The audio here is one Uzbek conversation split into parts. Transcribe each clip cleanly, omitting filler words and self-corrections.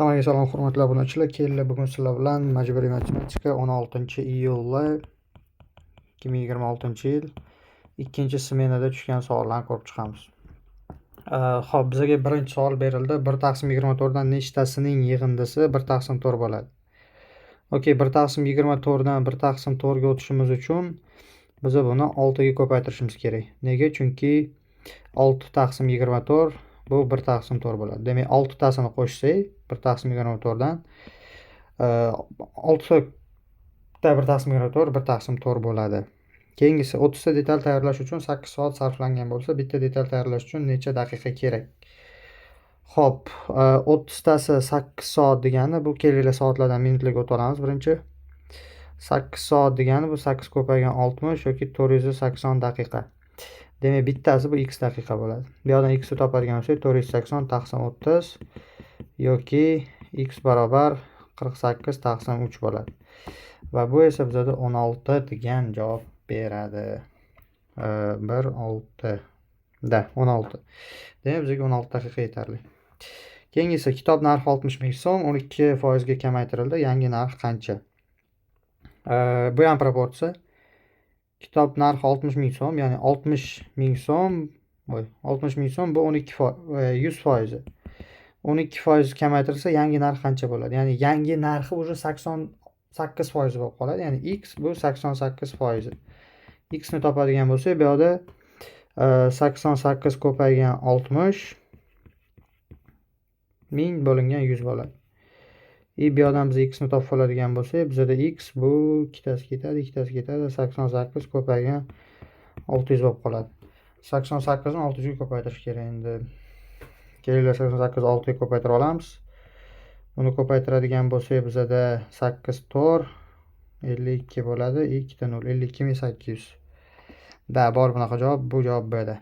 Hammaga salom, hurmatli obunachilar. Kelinglar, bugun sizlar bilan majburiy matematika 16-iyul 2026-yil ikkinchi smenada tushgan savollarni ko'rib chiqamiz. Xo'p, bizga birinchi savol berildi. 1/24 dan nechtasining yig'indisi 1/4 bo'ladi? Okey, 1/24 dan 1/4 ga o'tishimiz uchun biz buni 6 ga ko'paytirishimiz kerak. Nega? Chunki 6/24 bu 1/4 bo'ladi. Demak, 6 tasini qo'shsak 1/24 dan 6 ta 1/24 1/4 bo'ladi. Keyingisi 30 ta detal tayyorlash uchun 8 soat sarflangan bo'lsa, bitta detal tayyorlash uchun necha daqiqa kerak? Xo'p, 30 tasi 8 soat degani bu kelinglar soatlardan minutlarga o'tib olamiz. Birinchi 8 soat degani bu 8 ko'paygan 60 yoki 480 daqiqa. Demak, bittasi bu x daqiqa bo'ladi. Bu yerdan x ni topadigan bo'lsak 480 taqsim 30 yoki x barobar 48 taqsim 3 bo'ladi. Va bu esa bizga 16 degan javob beradi. 16 Demak, bizga 16 daqiqa yetarli. Keyingisi kitob narxi 60 ming so'm, 12% ga kamaytirildi. Yangi narx qancha? Bu ham proporsiya. Kitob narxi 60 ming so'm, ya'ni 60 ming so'm, 60 ming so'm bu 100%. 12% kamaytirilsa yangi narx qancha bo'ladi? Ya'ni yangi narxi уже 88% bo'lib qoladi. Ya'ni x bu 88%. X ni topadigan bo'lsak, bu yerda 88 ko'paygan 60 ming bo'lingan 100 bo'ladi. Bu yerdan biz x ni topib oladigan bo'lsak, bizda x bu ikkitasi ketadi, 88 ko'paygan 600 bo'lib qoladi. 88 ni 600 ga ko'paytirish kerak endi. Kelinglar 88 6 ga ko'paytira olamiz. Buni ko'paytiradigan bo'lsak, bizda 8 4 52 bo'ladi. 2 ta 0 52800. Da, bor bunaqa javob, bu javob bo'ladi.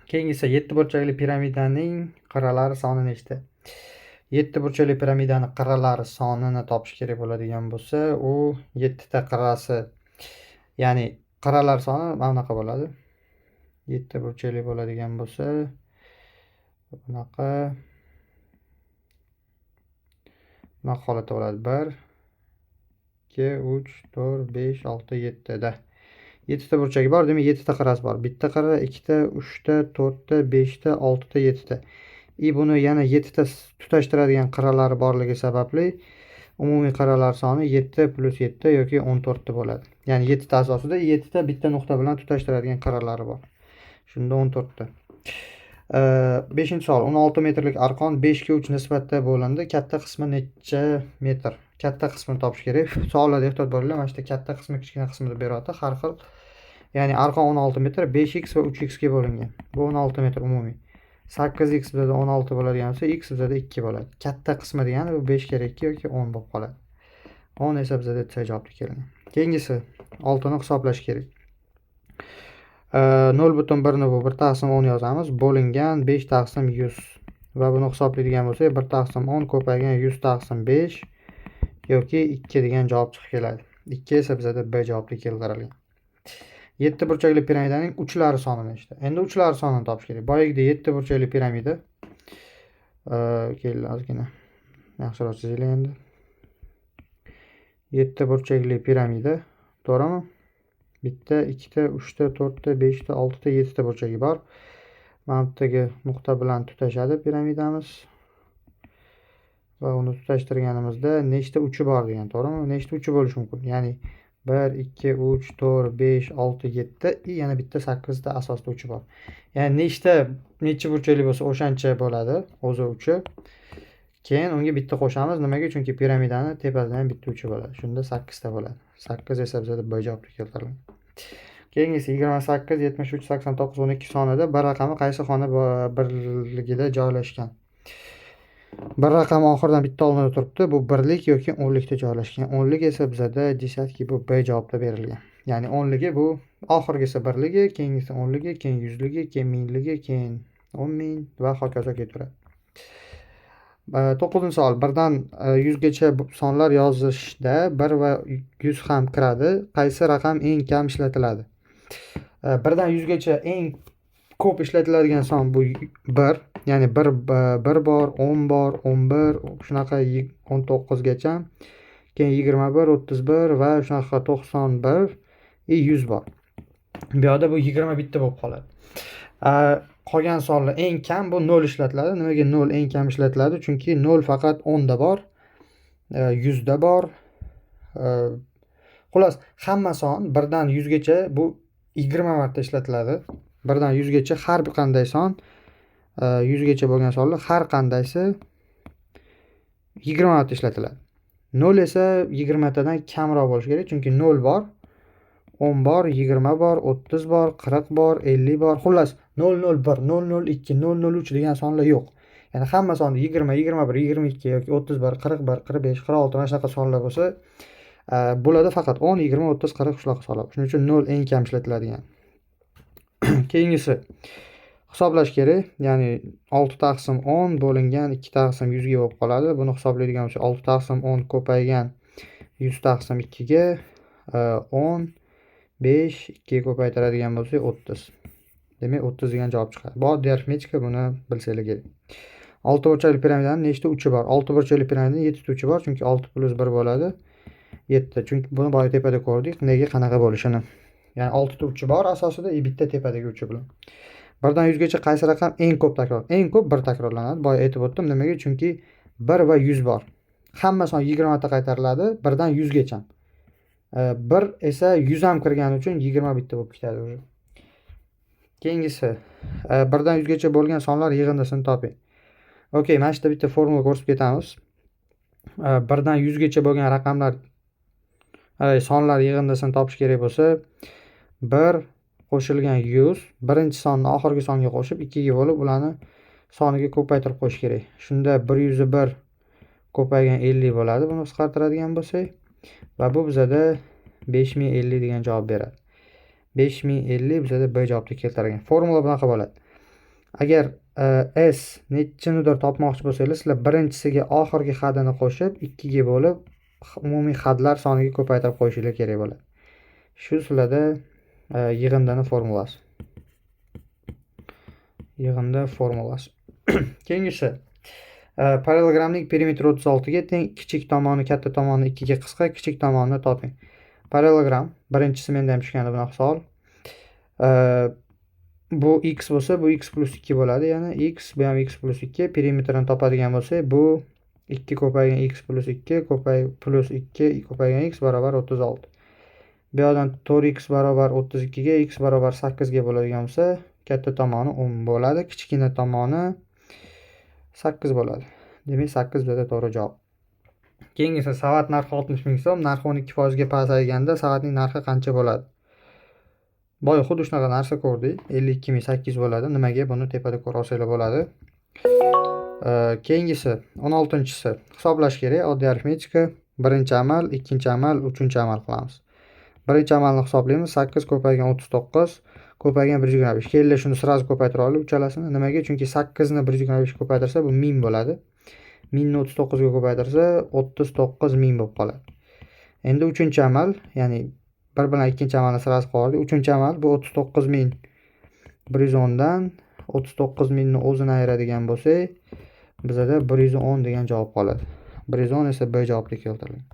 Keyingisi 7 burchakli piramidaning qirralari soni nechta? 7 burchakli piramidaning qirralari sonini topish kerak bo'ladigan bo'lsa, u 7 ta qirrasi, ya'ni qirralar soni mana bunaqa bo'ladi. 7 burchakli bo'ladigan bo'lsa, bunaqa holatda bo'ladi. 1 2 3 4 5 6 7 da. 7 ta burchagi bor, demak 7 ta qirrasi bor. Bitta qirra, 2 ta, 3 ta, 4 ta, 5 ta, 6 ta, 7 ta. Buni yana 7 ta tutashtiradigan qirralari borligi sababli umumiy qirralar soni 7 plus 7 yoki 14 ta bo'ladi. Ya'ni 7 ta asosida 7 ta bitta nuqta bilan tutashtiradigan qirralari bor. Shunda 14 ta. 5-savol. 16 metrlik arqon 5 ga 3 nisbatda bo'lindi. Katta qismi necha metr? Katta qismini topish kerak. Savollarda ehtiyot bo'linglar. Mana shu katta qismi, kichkina qismini beryapti. Har xil. Ya'ni arqon 16 metr, 5x va 3x ga bo'lingan. Bu 16 metr umumiy. 8x bizda 16 bo'ladigan bo'lsa, x bizda 2 bo'ladi. Katta qismi degani bu 5 kerak yoki 10 bo'lib qoladi. 10 esa bizda C javobga kelgan. Keyingisi 6 ni hisoblash kerak. 0.1 ni bu 1/10 yozamiz. Bo'lingan 5/100 va buni hisoblaydigan bo'lsak, 1/10 ko'paygan 100/5 yoki 2 degan javob chiqib keladi. 2 esa bizda B javobga keltirilgan. 7 burchakli piramidaning uchlari soni nechta? Endi uchlari sonini topish kerak. Boyagida 7 burchakli piramida kelinglar ozgina yaxshiroq chizaylik endi. 7 burchakli piramida, to'g'rimi? Bitta, 2 ta, 3 ta, 4 ta, 5 ta, 6 ta, 7 ta burchagi bor. Mana bu yerga nuqta bilan tutashadi piramidamiz. Va uni tutashtirganimizda nechta uchi bor degan, to'g'rimi? Nechta uchi bo'lishi mumkin? Ya'ni 1 2 3 4 5 6 7 yana bitta 8 ta asosda uchi bor. Ya'ni necha burchakli bo'lsa o'shancha bo'ladi o'zi uchi. Keyin unga bitta qo'shamiz. Nimaga? Chunki piramidani tepasidan ham bitta uchi bo'ladi. Shunda 8 ta bo'ladi. 8 esa bizda B javobga keltirilgan. Keyingisi 28 73 89 12 sonida bir raqami qaysi xona birligida joylashgan? Bir raqam oxiridan bitta olinib turibdi. Bu birlik yoki o'nlikda joylashgan. O'nlik esa bizda desatki bu B javobda berilgan. Ya'ni o'nligi bu oxirgisi birligi, keyingisi o'nligi, keyin yuzligi, keyin mingligi, keyin 10 ming va hokazo ketaveradi. 9-savol. 1 dan 100 gacha sonlar yozishda 1 va 100 ham kiradi. Qaysi raqam eng kam ishlatiladi? 1 dan 100 gacha eng ko'p ishlatiladigan son bu 1. Ya'ni 1 bor, 10 bor, 11, shunaqa 19 gacha. Keyin 21, 31 va shunaqa 91 va 100 bor. Bu yerda bu 20 bitta bo'lib qoladi. Qolgan sonlar eng kam bu 0 ishlatiladi. Nimaga 0 eng kam ishlatiladi? Chunki 0 faqat 10 da bor, 100 da bor. Xullas, hamma son 1 dan 100 gacha bu 20 marta ishlatiladi. 1 dan 100 gacha har qanday son 100 gacha bo'lgan sonlar har qandaysi 20 marta ishlatiladi. 0 esa 20 tadan kamroq bo'lishi kerak, chunki 0 bor, 10 bor, 20 bor, 30 bor, 40 bor, 50 bor. Xullas 001, 002, 003 degan sonlar yo'q. Ya'ni hamma sonda 20, 21, 22 yoki 31, 41, 45, 46 mana shunaqa sonlar bo'lsa, bularda faqat 10, 20, 30, 40 shunaqa sonlar. Shuning uchun 0 eng kam ishlatiladigan. Keyingisi hisoblash kerak. Ya'ni 6 taqsim 10 bo'lingan 2 taqsim 100 ga bo'lib qoladi. Buni hisoblaydigan bo'lsa 6 taqsim 10 ko'paygan 100 taqsim 2 ga 10, 5, 2 ga ko'paytiradigan bo'lsak 30. Demak 30 degan javob chiqadi. Bu oddiy arifmetika, buni bilsanglar kerak. 6 burchakli piramidaning nechta uchi bor? 6 burchakli piramidaning 7 ta uchi bor, chunki 6 plus 1 bo'ladi 7. Chunki buni boya tepada ko'rdik, nega qanaqa bo'lishini. Ya'ni 6 ta uchi bor asosida, bitta tepadagi uchi bilan. 1 dan 100 gacha qaysi raqam eng ko'p takrorlanadi? Eng ko'p 1 takrorlanadi. Boya aytib o'tdim. Nimaga? Chunki 1 va 100 bor. Hamma son 20 marta qaytariladi 1 dan 100 gacha. 1 esa 100 ham kirgani uchun 20 bitta bo'lib ketadi o'zi. Keyingisi 1 dan 100 gacha bo'lgan sonlar yig'indisini toping. Okey, mana shunda bitta formula ko'rsatib ketamiz. 1 dan 100 gacha bo'lgan raqamlar sonlar yig'indisini topish kerak bo'lsa, 1 qo'shilgan 100 birinchi sonni oxirgi songa qo'shib 2 ga bo'lib ularni soniga ko'paytirib qo'yish kerak. Shunda 101 ko'paygan 50 bo'ladi, buni qisqartiradigan bo'lsak, va bu bizada 5050 degan javob beradi. 5050 bizada B javobni keltirgan. Formula bunaqa bo'ladi. Agar S nechinidir topmoqchi bo'lsangiz, sizlar birinchisiga oxirgi hadini qo'shib 2 ga bo'lib umumiy hadlar soniga ko'paytirib qo'yishingiz kerak bo'ladi. Shu sizlarda yig'indani formulasi. Yig'inda formulasi. Keyingisi parallelogramning perimetri 36 ga teng, kichik tomoni katta tomoni 2 ga qisqa, kichik tomonini toping. Parallelogram birinchisi menda ham tushgandi bunaqa savol. Bu x bo'lsa, bu x plus 2 bo'ladi. Ya'ni x, bu ham x plus 2. Perimetrini topadigan bo'lsak, bu 2 ko'paygan x plus 2 plus 2 ko'paygan x barobar 36. Bu yerdan 4x barobar 32 ga x barobar 8 ga bo'ladigan bo'lsa, katta tomoni 10 bo'ladi, kichkina tomoni 8 bo'ladi. Demak 8 bizda to'g'ri javob. Keyingisi savat narxi 60 ming so'm, narxi 12% ga pasayganda savatning narxi qancha bo'ladi? Boya xuddi shunaqa narsa ko'rdik. 52.800 bo'ladi. Nimaga? Buni tepada ko'ra olsanglar bo'ladi. Keyingisi 16-chisi hisoblash kerak. Oddiy arifmetika. Birinchi amal, ikkinchi amal, uchinchi amal qilamiz. Birinchi amalni hisoblaymiz. 8 ko'paygan 39 ko'paygan 125. Kelinglar shuni sirazi ko'paytira olaylik uchalasini. Nimaga? Chunki 8 ni 125 ga ko'paytirsa bu 1000 bo'ladi. 1000 ni 39 ga ko'paytirsa 39000 bo'lib qoladi. Endi uchinchi amal, ya'ni bir bilan ikkinchi amalni sirasi qo'ydik. Uchinchi amal bu 39110 dan 39000 ni o'zini ayiradigan bo'lsak, bizada 110 degan javob qoladi. 110 esa B javobga keltirilgan.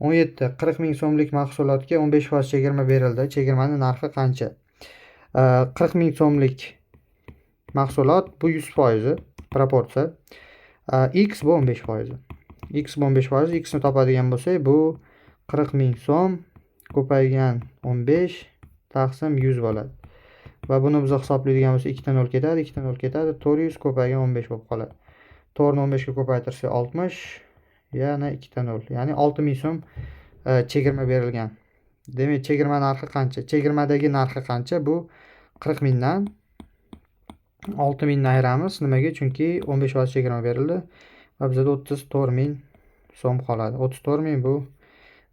17. 40 ming so'mlik mahsulotga 15% chegirma berildi. Chegirmaning narxi qancha? 40 ming so'mlik mahsulot bu 100% proporsiya. X bu 15%. X bu 15%. X ni topadigan bo'lsak, bu 40 ming so'm ko'paygan 15 taqsim 100 bo'ladi. Va buni biz hisoblaydigan bo'lsak 2 ta 0 ketadi, 2 ta 0 ketadi, 400 ko'paygan 15 bo'lib qoladi. 4 ni 15 ga ko'paytirsak 60, yana 2 ta 0, ya'ni 6000 so'm chegirma berilgan. Demak, chegirma narxi qancha? Chegirmadagi narxi qancha? Bu 40 mingdan 6000 ni ayiramiz. Nimaga? Chunki 15% chegirma berildi va bizda 34000 so'm qoladi. 34000 bu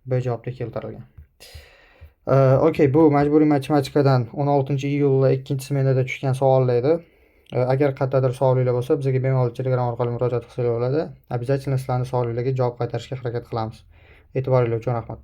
B javobda keltirilgan. Okey, bu majburiy matematikadan 16-iyulda 2-smenada tushgan savollar edi. Agar qayerdadir savolingiz bo'lsa, bizga bemalol Telegram orqali murojaat qilsangiz bo'ladi. Обязательно sizlarning savollariga javob qaytarishga harakat qilamiz. E'tiboringiz uchun rahmat.